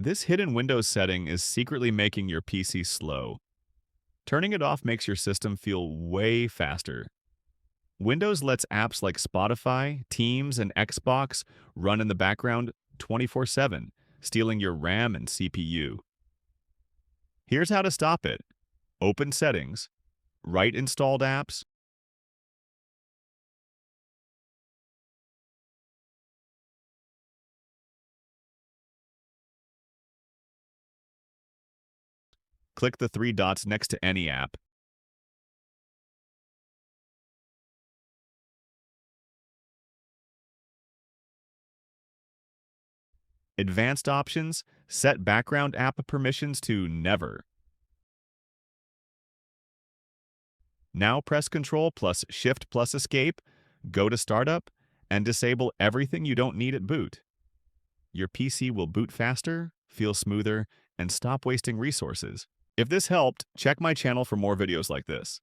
This hidden Windows setting is secretly making your PC slow. Turning it off makes your system feel way faster. Windows lets apps like Spotify, Teams, and Xbox run in the background 24/7, stealing your RAM and CPU. Here's how to stop it. Open Settings, right installed apps, click the three dots next to any app. Advanced options, set background app permissions to Never. Now press Ctrl plus Shift plus Escape, go to Startup, and disable everything you don't need at boot. Your PC will boot faster, feel smoother, and stop wasting resources. If this helped, check my channel for more videos like this.